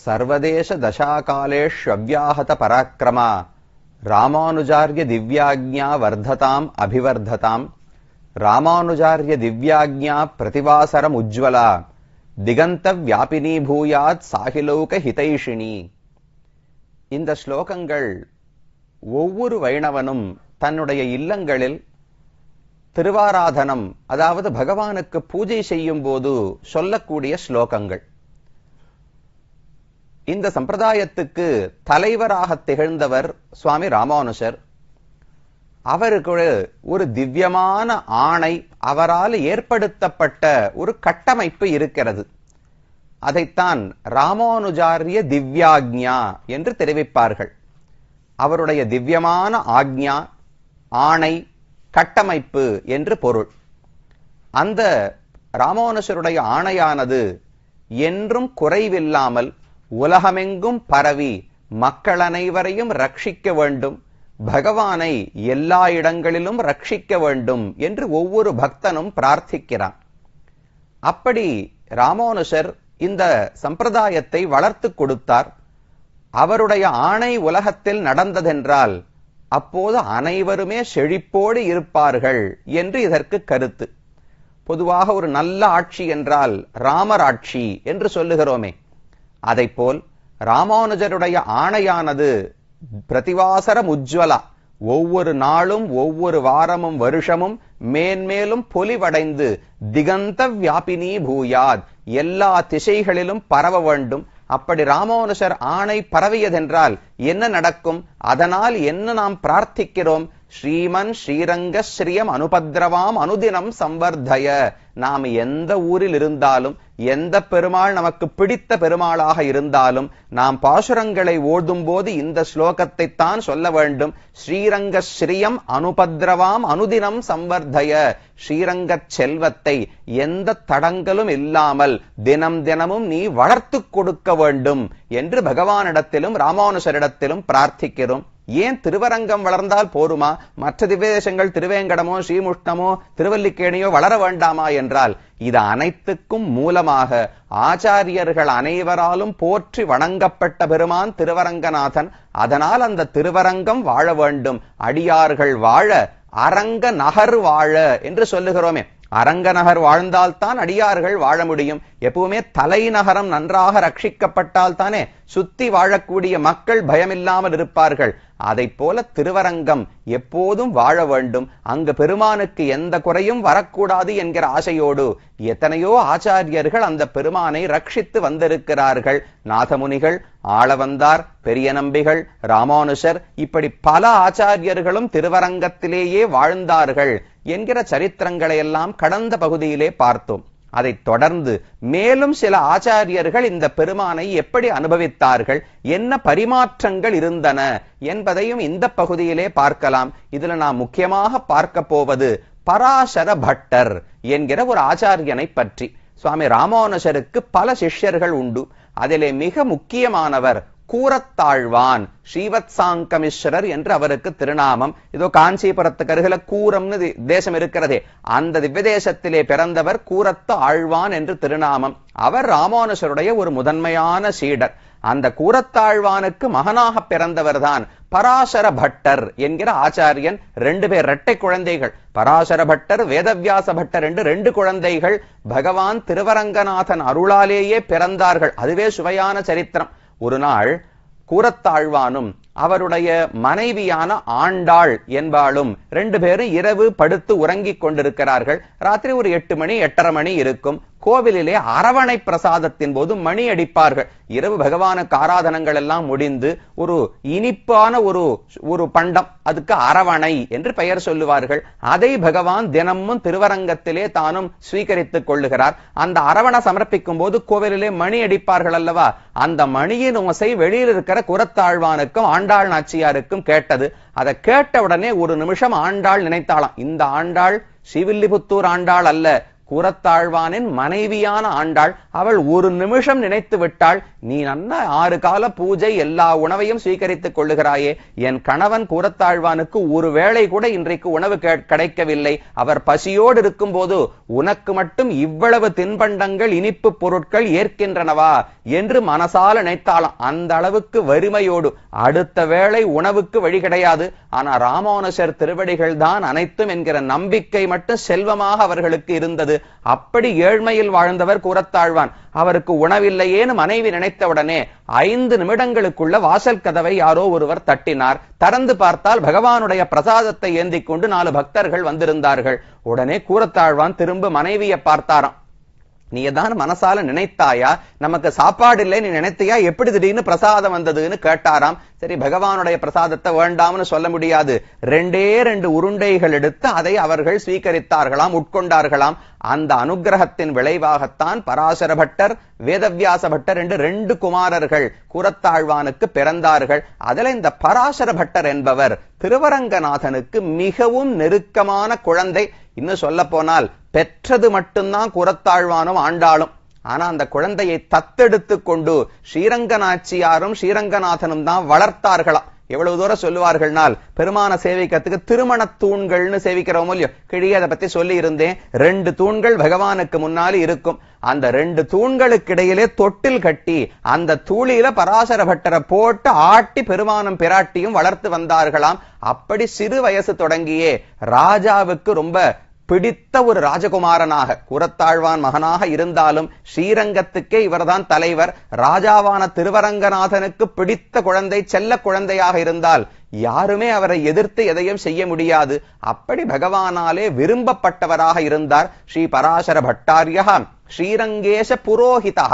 सर्वदेश दशाकालेष्व्याहत पराक्रमा रामानुजार्य दिव्याज्ञा वर्धताम् अभिवर्धताम् रामानुजार्य दिव्याज्ञा प्रतिवासरम् उज्ज्वला दिगंत व्यापिनी भूयात् साहिलौक हितैषिणी. இந்த ஸ்லோகங்கள் ஒவ்வொரு வைணவனும் தன்னுடைய இல்லங்களில் திருவாராதனம், அதாவது பகவானுக்கு பூஜை செய்யும் போது சொல்லக்கூடிய ஸ்லோகங்கள். இந்த சம்பிரதாயத்துக்கு தலைவராக திகழ்ந்தவர் சுவாமி ராமானுஜர். அவருக்கு ஒரு திவ்யமான ஆணை, அவரால் ஏற்படுத்தப்பட்ட ஒரு கட்டமைப்பு இருக்கிறது. அதைத்தான் ராமானுஜாரிய திவ்யாக்ஞா என்று தெரிவிப்பார்கள். அவருடைய திவ்யமான ஆக்ஞா, ஆணை, கட்டமைப்பு என்று பொருள். அந்த ராமானுஜருடைய ஆணையானது என்றும் குறைவில்லாமல் உலகமெங்கும் பரவி மக்கள் அனைவரையும் ரட்சிக்க வேண்டும், பகவானை எல்லா இடங்களிலும் ரட்சிக்க வேண்டும் என்று ஒவ்வொரு பக்தனும் பிரார்த்திக்கிறான். அப்படி ராமானுஜர் இந்த சம்பிரதாயத்தை வளர்த்து கொடுத்தார். அவருடைய ஆணை உலகத்தில் நடந்ததென்றால் அப்போது அனைவருமே செழிப்போடு இருப்பார்கள் என்று இதற்கு கருத்து. பொதுவாக ஒரு நல்ல ஆட்சி என்றால் ராமராட்சி என்று சொல்லுகிறோமே, அதைப்போல் ராமானுஜருடைய ஆணையானது பிரதிவாசரம் உஜ்வலா, ஒவ்வொரு நாளும் ஒவ்வொரு வாரமும் வருஷமும் மேன்மேலும் பொலிவடைந்து திகந்த வியாபினி பூயாத், எல்லா திசைகளிலும் பரவ வேண்டும். அப்படி ராமானுஜர் ஆணை பரவியதென்றால் என்ன நடக்கும்? அதனால் என்ன நாம் பிரார்த்திக்கிறோம்? ஸ்ரீமன் ஸ்ரீரங்க ஸ்ரீயம் அனுபத்ரவாம் அனுதினம் சம்வர்தய. நாம் எந்த ஊரில் இருந்தாலும், எந்த பெருமாள் நமக்கு பிடித்த பெருமாளாக இருந்தாலும், நாம் பாசுரங்களை ஓதும் போது இந்த ஸ்லோகத்தை தான் சொல்ல வேண்டும். ஸ்ரீரங்க ஸ்ரீயம் அனுபத்ரவாம் அனுதினம் சம்வர்தய. ஸ்ரீரங்க செல்வத்தை எந்த தடங்களும் இல்லாமல் தினம் தினமும் நீ வளர்த்து கொடுக்க வேண்டும் என்று பகவானிடத்திலும் ராமானுஜரிடத்திலும் பிரார்த்திக்கிறோம். ஏன் திருவரங்கம் வளர்ந்தால் போருமா? மற்ற திவ்யதேசங்கள் திருவேங்கடமோ ஸ்ரீமுஷ்ணமோ திருவல்லிக்கேணியோ வளர வேண்டாமா என்றால், இது அனைத்துக்கும் மூலமாக ஆச்சாரியர்கள் அனைவராலும் போற்றி வணங்கப்பட்ட பெருமான் திருவரங்கநாதன். அதனால் அந்த திருவரங்கம் வாழ வேண்டும். அடியார்கள் வாழ அரங்க நகர் வாழ என்று சொல்லுகிறோமே, அரங்க நகர் வாழ்ந்தால்தான் அடியார்கள் வாழ முடியும். எப்பவுமே தலைநகரம் நன்றாக ரட்சிக்கப்பட்டால் தானே சுத்தி வாழக்கூடிய மக்கள் பயமில்லாமல் இருப்பார்கள். அதை போல திருவரங்கம் எப்போதும் வாழ வேண்டும். அங்கு பெருமானுக்கு எந்த குறையும் வரக்கூடாது என்கிற ஆசையோடு எத்தனையோ ஆச்சாரியர்கள் அந்த பெருமானை ரட்சித்து வந்திருக்கிறார்கள். நாதமுனிகள், ஆளவந்தார், பெரிய நம்பிகள், ராமானுஜர், இப்படி பல ஆச்சாரியர்களும் திருவரங்கத்திலேயே வாழ்ந்தார்கள் என்கிற சரித்திரங்களை எல்லாம் கடந்த பகுதியிலே பார்த்தோம். அதைத் தொடர்ந்து மேலும் சில ஆச்சாரியர்கள் இந்த பெருமானை எப்படி அனுபவித்தார்கள், என்ன பரிமாற்றங்கள் இருந்தன என்பதையும் இந்த பகுதியிலே பார்க்கலாம். இதுல நாம் முக்கியமாக பார்க்க போவது பராசர பட்டர் என்கிற ஒரு ஆச்சாரியனை பற்றி. சுவாமி ராமானுஜருக்கு பல சிஷ்யர்கள் உண்டு. அதிலே மிக முக்கியமானவர் கூரத்தாழ்வான், ஸ்ரீவத்சாங்கமிஸ்வரர் என்று அவருக்கு திருநாமம். இதோ காஞ்சிபுரத்துக்கு அருகில கூரம்னு தேசம் இருக்கிறதே, அந்த திவ்யதேசத்திலே பிறந்தவர் கூரத்து ஆழ்வான் என்று திருநாமம். அவர் ராமானுஜருடைய ஒரு முதன்மையான சீடர். அந்த கூரத்தாழ்வானுக்கு மகனாக பிறந்தவர் தான் பராசர பட்டர் என்கிற ஆச்சாரியன். 2 பேர் இரட்டை குழந்தைகள், பராசர பட்டர், வேதவியாச பட்டர் என்று 2 குழந்தைகள். பகவான் திருவரங்கநாதன் அருளாலேயே பிறந்தார்கள். அதுவே சுவையான சரித்திரம். ஒரு நாள் கூரத்தாழ்வானும் அவருடைய மனைவியான ஆண்டாள் என்பாளும் 2 பேரும் இரவு படுத்து உறங்கிக் கொண்டிருக்கிறார்கள். ராத்திரி ஒரு 8 மணி 8:30 மணி இருக்கும். கோவிலிலே அரவணை பிரசாதத்தின் போது மணி அடிப்பார்கள். இரவு பகவானுக்கு ஆராதனங்கள் எல்லாம் முடிந்து ஒரு இனிப்பான ஒரு பண்டம், அதுக்கு அரவணை என்று பெயர் சொல்லுவார்கள். அதை பகவான் தினமும் திருவரங்கத்திலே தானும் ஸ்வீகரித்துக் கொள்ளுகிறார். அந்த அரவணை சமர்ப்பிக்கும் போது கோவிலிலே மணி அடிப்பார்கள் அல்லவா, அந்த மணியின் ஓசை வெளியில் இருக்கிற கூரத்தாழ்வானுக்கும் ஆண்டாள் நாச்சியாருக்கும் கேட்டது. அதை கேட்ட உடனே ஒரு நிமிஷம் ஆண்டாள் நினைத்தாளாம், இந்த ஆண்டாள் ஸ்ரீவில்லிபுத்தூர் ஆண்டாள் அல்ல, கூரத்தாழ்வானின் மனைவியான ஆண்டாள். அவள் ஒரு நிமிஷம் நினைத்து விட்டாள், நீ நன்ன 6 கால பூஜை எல்லா உணவையும் ஸ்வீகரித்துக் கொள்ளுகிறாயே, என் கணவன் கூரத்தாழ்வானுக்கு ஒரு வேளை கூட இன்றைக்கு உணவு கிடைக்கவில்லை, அவர் பசியோடு இருக்கும் போது உனக்கு மட்டும் இவ்வளவு தின்பண்டங்கள் இனிப்பு பொருட்கள் ஏற்கின்றனவா என்று மனசால நினைத்தாளாம். அந்த அளவுக்கு வறுமையோடு அடுத்த வேளை உணவுக்கு வழி கிடையாது. ஆனா ராமானுஜர் திருவடிகள் தான் அனைத்தும் என்கிற நம்பிக்கை மட்டும் செல்வமாக அவர்களுக்கு இருந்தது. அப்படி ஏழ்மையில் வாழ்ந்தவர் கூரத்தாழ்வான். அவருக்கு உணவில்லையேன்னு மனைவி நினைத்தவுடனே 5 நிமிடங்களுக்குள்ள வாசல் கதவை யாரோ ஒருவர் தட்டினார். திறந்து பார்த்தால் பகவானுடைய பிரசாதத்தை ஏந்திக் கொண்டு 4 பக்தர்கள் வந்திருந்தார்கள். உடனே கூரத்தாழ்வான் திரும்ப மனைவியை பார்த்தாராம். நீ ஏதான் மனசால நினைத்தாயா, நமக்கு சாப்பாடு இல்லை நீ நினைத்தியா, எப்படி திடீர்னு பிரசாதம் வந்ததுன்னு கேட்டாராம். சரி, பகவானுடைய பிரசாதத்தை வேண்டாம்னு சொல்ல முடியாது, 2 உருண்டைகள் எடுத்து அதை அவர்கள் ஸ்வீகரித்தார்களாம், உட்கொண்டார்களாம். அந்த அனுகிரகத்தின் விளைவாகத்தான் பராசர பட்டர், வேதவியாச பட்டர் என்று 2 குமாரர்கள் கூரத்தாழ்வானுக்கு பிறந்தார்கள். அதுல இந்த பராசர பட்டர் என்பவர் திருவரங்கநாதனுக்கு மிகவும் நெருக்கமான குழந்தை. இன்னும் சொல்ல போனால் பெற்றது மட்டும்தான் கூரத்தாழ்வானும் ஆண்டாளும். ஆனா அந்த குழந்தையை தத்தெடுத்து கொண்டு ஸ்ரீரங்கநாச்சியாரும் ஸ்ரீரங்கநாதனும் தான் வளர்த்தார்களாம். எவ்வளவு தூரம் சொல்லுவார்கள்னால், பெருமான சேவிக்கிறதுக்கு திருமண தூண்கள்னு சேவிக்கிறோம் இல்லையோ, கிழியே அதை பத்தி சொல்லி இருந்தேன். 2 தூண்கள் பகவானுக்கு முன்னாலே இருக்கும். அந்த 2 தூண்களுக்கு இடையிலே தொட்டில் கட்டி அந்த தூளில பராசர பட்டரை போட்டு ஆட்டி பெருமானும் பிராட்டியும் வளர்த்து வந்தார்களாம். அப்படி சிறு வயசு தொடங்கியே ராஜாவுக்கு ரொம்ப பிடித்த ஒரு ராஜகுமாரனாக, கூரத்தாழ்வான் மகனாக இருந்தாலும் ஸ்ரீரங்கத்துக்கே இவர்தான் தலைவர். ராஜாவான திருவரங்கநாதனுக்கு பிடித்த குழந்தை, செல்ல குழந்தையாக இருந்தால் யாருமே அவரை எதிர்த்து எதையும் செய்ய முடியாது. அப்படி பகவானாலே விரும்பப்பட்டவராக இருந்தார் ஸ்ரீ பராசர பட்டாரியா. ஸ்ரீரங்கேஷ புரோஹிதா,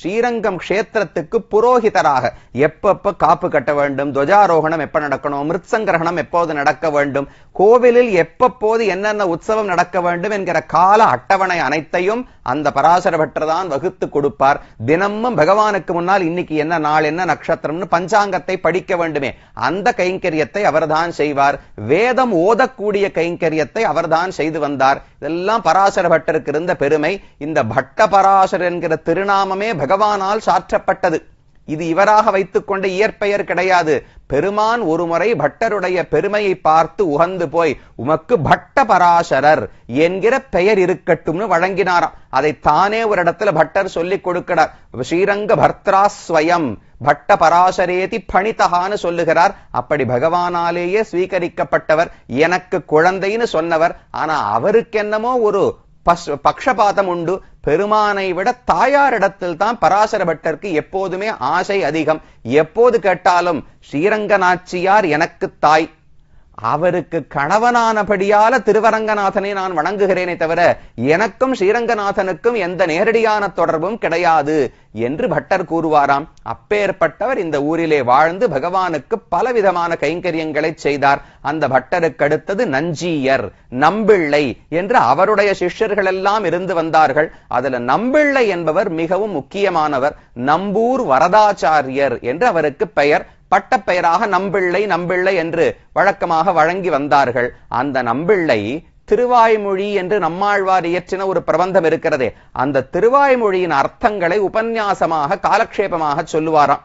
ஸ்ரீரங்கம் கஷேத்திரத்துக்கு புரோஹிதராக எப்பப்ப காப்பு கட்ட வேண்டும், துவஜாரோகணம் எப்ப நடக்கணும், மிருத்சங்கிரகணம் எப்போது நடக்க வேண்டும், கோவிலில் எப்பப்போது என்னென்ன உற்சவம் நடக்க வேண்டும் என்கிற கால அட்டவணை அனைத்தையும் அந்த பராசர பட்டர் தான் வகுத்து கொடுப்பார். தினமும் பகவானுக்கு முன்னால் இன்னைக்கு என்ன நாள், என்ன நட்சத்திரம்னு பஞ்சாங்கத்தை படிக்க வேண்டுமே, அந்த கைங்கரியத்தை அவர்தான் செய்வார். வேதம் ஓதக்கூடிய கைங்கரியத்தை அவர்தான் செய்து வந்தார். இதெல்லாம் பராசர பட்டருக்கு இருந்த பெருமை. இந்த பட்ட பராசர் என்கிற திருநாமமே பகவானால் சாற்றப்பட்டது. இது இவராக வைத்துக் கொண்ட இயற்பெயர் கிடையாது. பெருமான் ஒருமுறை பட்டருடைய பெருமையை பார்த்து உகந்து போய், உமக்கு பட்ட பராசரர் என்கிற பெயர் இருக்கட்டும்னு வழங்கினாராம். அதை தானே ஒரு இடத்துல பட்டர் சொல்லிக் கொடுக்கிறார். ஸ்ரீரங்க பர்த்ரா ஸ்வயம் பட்ட பராசரேதி பணிதகான்னு சொல்லுகிறார். அப்படி பகவானாலேயே ஸ்வீகரிக்கப்பட்டவர், எனக்கு குழந்தைன்னு சொன்னவர். ஆனா அவருக்கு என்னமோ ஒரு பக்ஷபாதம் உண்டு. பெருமானை விட தாயாரிடத்தில் தான் பராசர பட்டருக்கு எப்போதுமே ஆசை அதிகம். எப்போது கேட்டாலும் ஸ்ரீரங்கநாச்சியார் எனக்கு தாய், அவருக்கு கணவனானபடியால திருவரங்கநாதனை நான் வணங்குகிறேனே தவிர எனக்கும் ஸ்ரீரங்கநாதனுக்கும் எந்த நேரடியான தொடர்பும் கிடையாது என்று பட்டர் கூறுவாராம். அப்பேற்பட்டவர் இந்த ஊரிலே வாழ்ந்து பகவானுக்கு பலவிதமான கைங்கரியங்களை செய்தார். அந்த பட்டருக்கு அடுத்தது நஞ்சீயர், நம்பிள்ளை என்று அவருடைய சிஷ்யர்கள் எல்லாம் இருந்து வந்தார்கள். அதுல நம்பிள்ளை என்பவர் மிகவும் முக்கியமானவர். நம்பூர் வரதாச்சாரியர் என்று அவருக்கு பெயர். பட்டப்பெயராக நம்பிள்ளை நம்பிள்ளை என்று வழக்கமாக வழங்கி வந்தார்கள். அந்த நம்பிள்ளை திருவாய்மொழி என்று நம்மாழ்வார் இயற்றின ஒரு பிரபந்தம் இருக்கிறதே, அந்த திருவாய்மொழியின் அர்த்தங்களை உபன்யாசமாக காலக்ஷேபமாக சொல்லுவாராம்.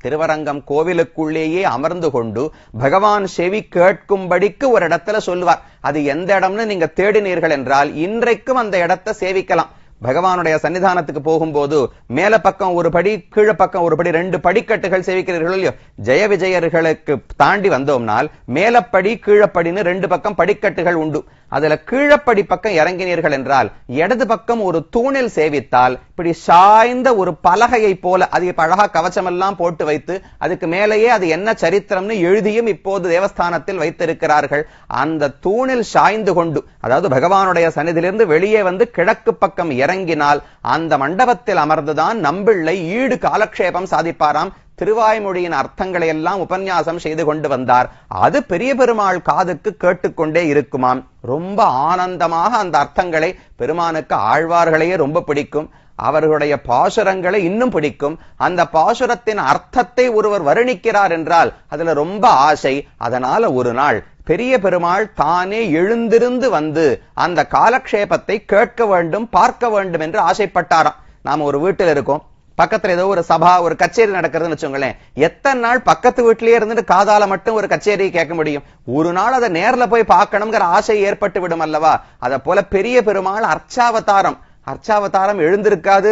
திருவரங்கம் கோவிலுக்குள்ளேயே அமர்ந்து கொண்டு பகவான் செவி கேட்கும்படிக்கு ஒரு இடத்துல சொல்லுவார். அது எந்த இடம்னு நீங்க தேடினீர்கள் என்றால் இன்றைக்கும் அந்த இடத்தை சேவிக்கலாம். பகவானுடைய சன்னிதானத்துக்கு போகும்போது மேல பக்கம் ஒரு படி, கீழ பக்கம் ஒரு படி, 2 படிக்கட்டுகள் சேவிக்கிறீர்கள் இல்லையோ, ஜெய விஜயர்களுக்கு தாண்டி வந்தோம்னால் மேலப்படி கீழப்படின்னு 2 பக்கம் படிக்கட்டுகள் உண்டு. அதுல கீழப்படி பக்கம் இறங்கினீர்கள் என்றால் இடது பக்கம் ஒரு தூணில் சேவித்தால் இப்படி சாய்ந்த ஒரு பலகையை போல, அது இப்ப அழகா கவச்சமெல்லாம் போட்டு வைத்து அதுக்கு மேலேயே அது என்ன சரித்திரம்னு எழுதியும் இப்போது தேவஸ்தானத்தில் வைத்திருக்கிறார்கள். அந்த தூணில் சாய்ந்து கொண்டு, அதாவது பகவானுடைய சன்னிதிலிருந்து வெளியே வந்து கிழக்கு பக்கம் இறங்கினால் அந்த மண்டபத்தில் அமர்ந்துதான் நம்பிள்ளை ஈடு காலக்ஷேபம் சாதிப்பாராம். திருவாய்மொழியின் அர்த்தங்களை எல்லாம் உபன்யாசம் செய்து கொண்டு வந்தார். அது பெரிய பெருமாள் காதுக்கு கேட்டுக்கொண்டே இருக்குமாம். ரொம்ப ஆனந்தமாக அந்த அர்த்தங்களை, பெருமானுக்கு ஆழ்வார்களையே ரொம்ப பிடிக்கும், அவர்களுடைய பாசுரங்களை இன்னும் பிடிக்கும். அந்த பாசுரத்தின் அர்த்தத்தை ஒருவர் வருணிக்கிறார் என்றால் அதுல ரொம்ப ஆசை. அதனால ஒரு நாள் பெரிய பெருமாள் தானே எழுந்திருந்து வந்து அந்த காலக்ஷேபத்தை கேட்க வேண்டும், பார்க்க வேண்டும் என்று ஆசைப்பட்டாராம். நாம ஒரு வீட்டில் இருக்கோம், பக்கத்துல ஏதோ ஒரு சபா, ஒரு கச்சேரி நடக்கிறதுன்னு வச்சுங்களேன். எத்தனை நாள் பக்கத்து வீட்டிலேயே இருந்துட்டு காதால மட்டும் ஒரு கச்சேரியை கேட்க முடியும்? ஒரு நாள் அதை நேர்ல போய் பார்க்கணுங்கிற ஆசை ஏற்பட்டு விடும் அல்லவா? அத போல பெரிய பெருமாள் அர்ச்சாவதாரம் எழுந்திருக்காது,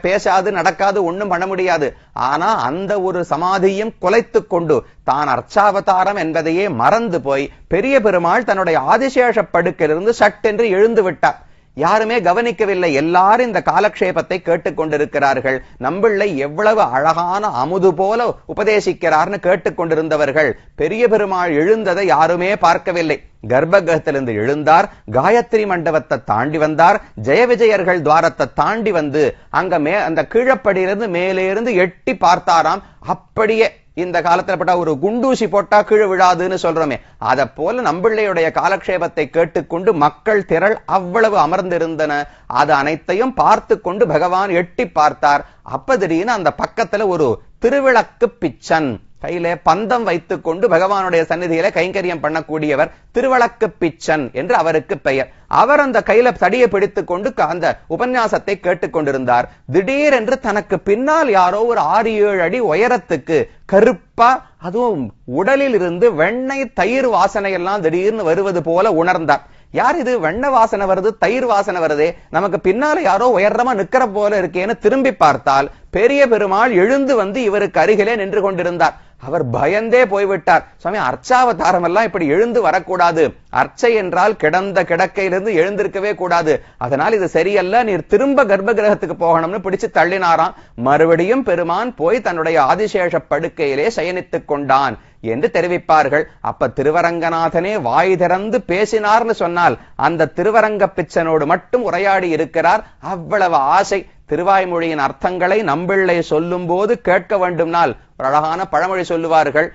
பேசாது, நடக்காது, ஒண்ணும் பண்ண முடியாது. ஆனா அந்த ஒரு சமாதியும் குலைத்து கொண்டு தான் அர்ச்சாவதாரம் என்பதையே மறந்து போய் பெரிய பெருமாள் தன்னுடைய ஆதிசேஷ படுக்கையிலிருந்து சட்டென்று எழுந்து விட்டார். யாருமே கவனிக்கவில்லை. எல்லாரும் இந்த காலக்ஷேபத்தை கேட்டுக்கொண்டிருக்கிறார்கள். நம்பிள்ளை எவ்வளவு அழகான அமுது போல உபதேசிக்கிறார்னு கேட்டுக்கொண்டிருந்தவர்கள் பெரிய பெருமாள் எழுந்ததை யாருமே பார்க்கவில்லை. கர்ப்பகிரகத்திலிருந்து எழுந்தார், காயத்ரி மண்டபத்தை தாண்டி வந்தார், ஜெய விஜயர்கள் துவாரத்தை தாண்டி வந்து அங்க அந்த கீழப்படியிலிருந்து மேலே இருந்து எட்டி பார்த்தாராம். அப்படியே இந்த காலத்துல பட்டா ஒரு குண்டூசி போட்டா கீழே விழாதுன்னு சொல்றோமே, அத போல நம்பிள்ளையுடைய காலக்ஷேபத்தை கேட்டுக்கொண்டு மக்கள் திரள் அவ்வளவு அமர்ந்திருந்தன. அது அனைத்தையும் பார்த்து கொண்டு பகவான் எட்டி பார்த்தார். அப்ப திடீர்னு அந்த பக்கத்துல ஒரு திருவிளக்கு பிச்சன் கையில பந்தம் வைத்துக் கொண்டு பகவானுடைய சந்நிதியில கைங்கரியம் பண்ணக்கூடியவர் திருவிளக்கு பிச்சன் என்று அவருக்கு பெயர். அவர் அந்த கையில தடியை பிடித்துக் கொண்டு அந்த உபன்யாசத்தை கேட்டுக்கொண்டிருந்தார். திடீரென்று தனக்கு பின்னால் யாரோ ஒரு 6-7 அடி உயரத்துக்கு கருப்பா, அதுவும் உடலில் இருந்து வெண்ணெய் தயிர் வாசனை எல்லாம் திடீர்னு வருவது போல உணர்ந்தார். யார் இது? வெண்ணெய் வாசனை வருது, தயிர் வாசனை வருதே, நமக்கு பின்னால யாரோ உயரமா நிக்கிற போல இருக்கேன்னு திரும்பி பார்த்தால் பெரிய பெருமாள் எழுந்து வந்து இவருக்கு அருகிலே நின்று கொண்டிருந்தார். அவர் பயந்தே போய்விட்டார். சுவாமி, அர்ச்சாவதாரம் எல்லாம் இப்படி எழுந்து வரக்கூடாது. அர்ச்சை என்றால் கிடந்த கிடக்கையிலிருந்து எழுந்திருக்கவே கூடாது. அதனால் இது சரியல்ல, நீர் திரும்ப கர்ப்ப கிரகத்துக்கு போகணும்னு பிடிச்சு தள்ளினாராம். மறுபடியும் பெருமான் போய் தன்னுடைய ஆதிசேஷ படுக்கையிலே சயனித்துக் கொண்டான் என்று தெரிவிப்பார்கள். அப்ப திருவரங்கநாதனே வாய் திறந்து பேசினார்னு சொன்னால் அந்த திருவரங்க பிச்சனோடு மட்டும் உரையாடி இருக்கிறார். அவ்வளவு ஆசை. திருவாய்மொழியின் அர்த்தங்களை நம்பிள்ளை சொல்லும் போது கேட்க வேண்டும்னால் ஒரு அழகான பழமொழி சொல்லுவார்கள்.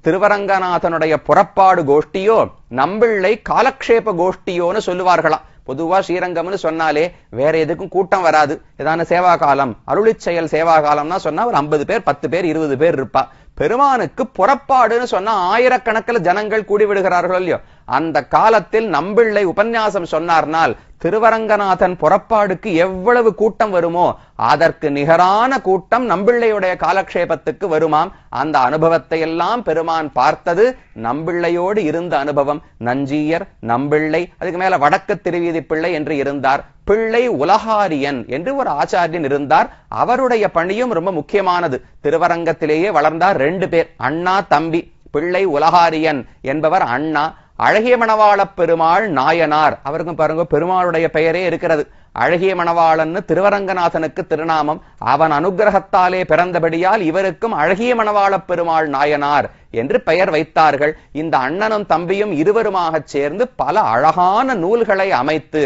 திருவரங்கநாதனுடைய புறப்பாடு கோஷ்டியோ நம்பிள்ளை காலக்ஷேப கோஷ்டியோன்னு சொல்லுவார்களாம். பொதுவா ஸ்ரீரங்கம்னு சொன்னாலே வேற எதுக்கும் கூட்டம் வராது. ஏதான சேவா காலம், அருளிச் செயல் சேவா காலம்னா சொன்னா ஒரு 50 பேர், 10 பேர், 20 பேர் இருப்பா. பெருமானுக்கு புறப்பாடுன்னு சொன்னா ஆயிரக்கணக்கில் ஜனங்கள் கூடி விடுகிறார்கள் இல்லையோ. அந்த காலத்தில் நம்பிள்ளை உபன்யாசம் சொன்னார்னால் திருவரங்கநாதன் புறப்பாடுக்கு எவ்வளவு கூட்டம் வருமோ அதற்கு நிகரான கூட்டம் நம்பிள்ளையுடைய காலக்ஷேபத்துக்கு வருமாம். அந்த அனுபவத்தை எல்லாம் பெருமான் பார்த்தது நம்பிள்ளையோடு இருந்த அனுபவம். நஞ்சீயர், நம்பிள்ளை, அதுக்கு மேல வடக்கு திருவீதி பிள்ளை என்று இருந்தார். பிள்ளை உலகாரியன் என்று ஒரு ஆச்சாரியன் இருந்தார். அவருடைய பணியும் ரொம்ப முக்கியமானது. திருவரங்கத்திலேயே வளர்ந்தார் 2 பேர், அண்ணா தம்பி. பிள்ளை உலகாரியன் என்பவர் அண்ணா, அழகிய மணவாள பெருமாள் நாயனார். அவருக்கும் பாருங்க பெருமாளுடைய பெயரே இருக்கிறது. அழகிய மணவாளன்னு திருவரங்கநாதனுக்கு திருநாமம். அவன் அனுகிரகத்தாலே பிறந்தபடியால் இவருக்கும் அழகிய மணவாள பெருமாள் நாயனார் என்று பெயர் வைத்தார்கள். இந்த அண்ணனும் தம்பியும் இருவருமாக சேர்ந்து பல அழகான நூல்களை அமைத்து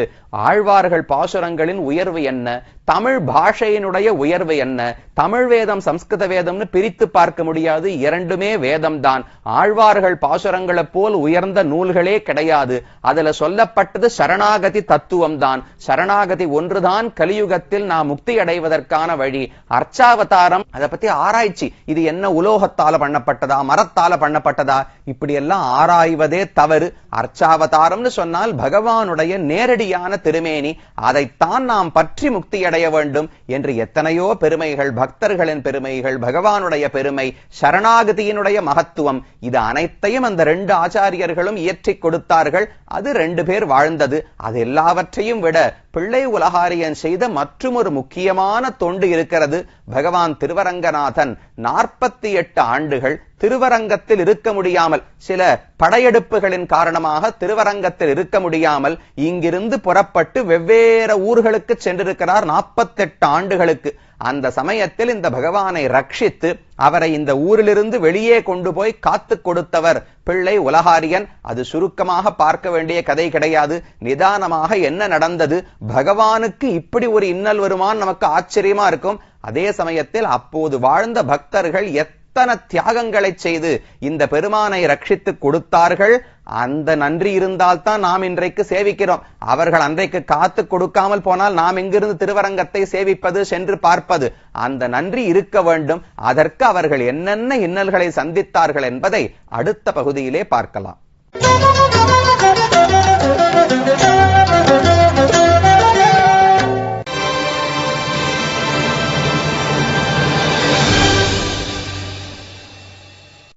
ஆழ்வார்கள் பாசுரங்களின் உயர்வு என்ன, தமிழ் பாஷையினுடைய உயர்வு என்ன, தமிழ் வேதம் சம்ஸ்கிருத வேதம்னு பிரித்து பார்க்க முடியாது, இரண்டுமே வேதம் தான். ஆழ்வார்கள் பாசுரங்களை போல் உயர்ந்த நூல்களே கிடையாது. அதுல சொல்லப்பட்டது சரணாகதி தத்துவம் தான். சரணாகதி ஒன்றுதான் கலியுகத்தில் நாம் முக்தி அடைவதற்கான வழி. அர்ச்சாவதாரம், அதை பத்தி ஆராய்ச்சி, இது என்ன உலோகத்தால பண்ணப்பட்டதா, மரத்தால பண்ணப்பட்டதா, இப்படி எல்லாம் ஆராய்வதே தவறு. அர்ச்சாவதாரம்னு சொன்னால் பகவானுடைய நேரடியான திருமேனி, அதைத்தான் நாம் பற்றி முக்தி அடைய வேண்டும் என்று எத்தனையோ பெருமைகள், பக்தர்களின் பெருமைகள், பகவானுடைய பெருமை, சரணாகதியினுடைய மகத்துவம், இது அனைத்தையும் அந்த 2 ஆச்சாரியர்களும் இயற்றிக் கொடுத்தார்கள். அது 2 பேர் வாழ்ந்தது. அது எல்லாவற்றையும் விட பிள்ளை உலகாரியன் செய்த மற்றொரு முக்கியமான தொண்டு இருக்கிறது. பகவான் திருவரங்கநாதன் 48 ஆண்டுகள் திருவரங்கத்தில் இருக்க முடியாமல், சில படையெடுப்புகளின் காரணமாக திருவரங்கத்தில் இருக்க முடியாமல் இங்கிருந்து புறப்பட்டு வெவ்வேறு ஊர்களுக்கு சென்றிருக்கிறார் 48 ஆண்டுகளுக்கு. அந்த சமயத்தில் இந்த பகவானை ரட்சித்து அவரை இந்த ஊரிலிருந்து வெளியே கொண்டு போய் காத்து கொடுத்தவர் பிள்ளை உலகாரியன். அது சுருக்கமாக பார்க்க வேண்டிய கதை கிடையாது. நிதானமாக என்ன நடந்தது, பகவானுக்கு இப்படி ஒரு இன்னல் வருமான் நமக்கு ஆச்சரியமா இருக்கும். அதே சமயத்தில் அப்போது வாழ்ந்த பக்தர்கள் எத்தனை தியாகங்களை செய்து இந்த பெருமானை ரட்சித்து கொடுத்தார்கள். அந்த நன்றி இருந்தால்தான் நாம் இன்றைக்கு சேவிக்கிறோம். அவர்கள் அன்றைக்கு காத்து கொடுக்காமல் போனால் நாம் எங்கிருந்து திருவரங்கத்தை சேவிப்பது, சென்று பார்ப்பது? அந்த நன்றி இருக்க வேண்டும். அதற்கு அவர்கள் என்னென்ன இன்னல்களை சந்தித்தார்கள் என்பதை அடுத்த பகுதியிலே பார்க்கலாம்.